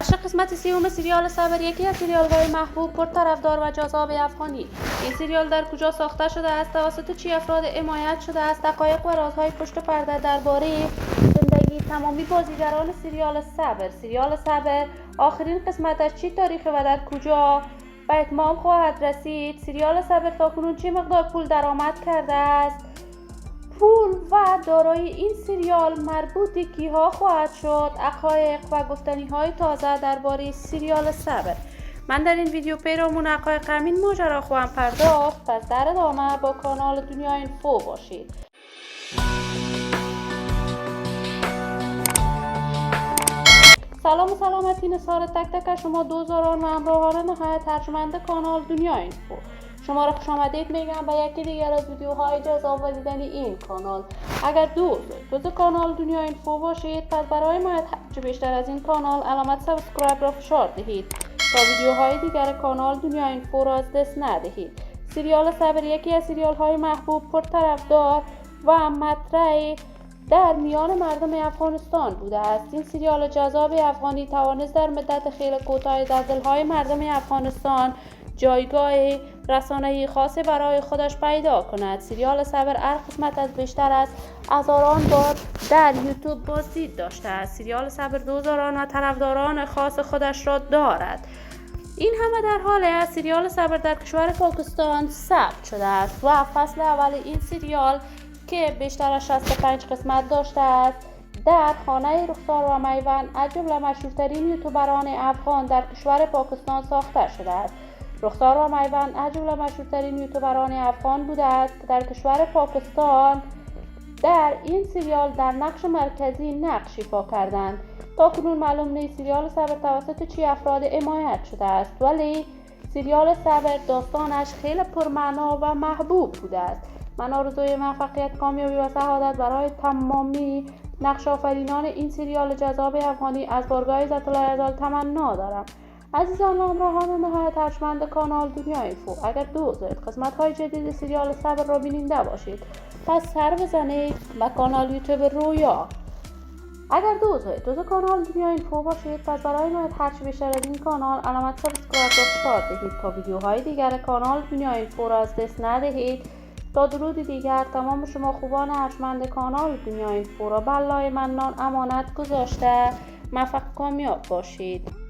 قسمت سیوم سریال صبر یکی از سریال‌های محبوب پرطرفدار و جذاب افغانی. این سریال در کجا ساخته شده است، توسط چه افراد حمایت شده است، دقایق و رازهای پشت پرده درباره زندگی تمامی بازیگران سریال صبر. سریال صبر آخرین قسمتش چه تاریخی و در کجا به اتمام خواهد رسید؟ سریال صبر تاکنون چه مقدار پول درآمد کرده است؟ پول و دارایی این سریال مربوط به کیها خواهد شد؟ حقایق و گفتنی‌های تازه درباره سریال صبر. من در این ویدیو پیرامون حقایق همین ماجرا خواهم پرداخت، پس در ادامه با کانال دنیا اینفو باشید. سلام و سلامتی نثار تک تک شما دوزاران و همراهان نهایت ارجمند کانال دنیا اینفو. شما را خوش آمدید میگم به یکی دیگر از ویدیوهای جذاب و دیدنی این کانال. اگر دوست کانال دنیا اینفو باشید، پس برای حمایت هرچه بیشتر از این کانال علامت سابسکرایب را فشار دهید تا ویدیوهای دیگر کانال دنیا اینفو را از دست ندهید. سریال صبر یکی از سریال‌های محبوب پرطرفدار و مطرح در میان مردم افغانستان بوده است. این سریال جذاب افغانی توانست در مدت خیلی کوتاهی در دل‌های مردم افغانستان جایگاه رسانه‌ای خاصی برای خودش پیدا کند. سریال صبر هر قسمت از بیشتر از هزاران بار در یوتیوب بازدید داشته است. سریال صبر دوزاران و طرفداران خاص خودش را دارد. این همه در حالی است سریال صبر در کشور پاکستان ثبت شده است و فصل اول این سریال که بیشتر از 65 قسمت داشته است در خانه رخسار و میوند از جمله مشهورترین یوتیوبران افغان در کشور پاکستان ساخته شده است. رخسار و میوند از جمله مشهورترین یوتیوبران افغان بوده است که در کشور پاکستان در این سریال در نقش مرکزی نقش ایفا کردند. تاکنون معلوم نیست سریال صبر توسط چه افراد حمایت شده است، ولی سریال صبر داستانش خیلی پرمعنا و محبوب بوده است. من آرزوی موفقیت، کامیابی و سعادت برای تمامی نقش آفرینان این سریال جذاب افغانی از بارگاه عزت الله یزدان تمنا دارم. عزیزان و همراهان نهایت ارجمند کانال دنیا اینفو، اگر دوست دارید قسمت‌های جدید سریال صبر را بیننده باشید، پس سر بزنید به کانال یوتیوب رویا. اگر دوست دارید کانال دنیا اینفو باشید، پس برای حمایت هرچه بیشتر از این کانال علامت سابسکرایب را فشار دهید تا ویدیوهای دیگر کانال دنیا اینفو را از دست ندهید. تا درود دیگر تمام شما خوبان ارجمند کانال دنیا اینفو را به الله منان امانت گذاشته موفق کامیاب باشید.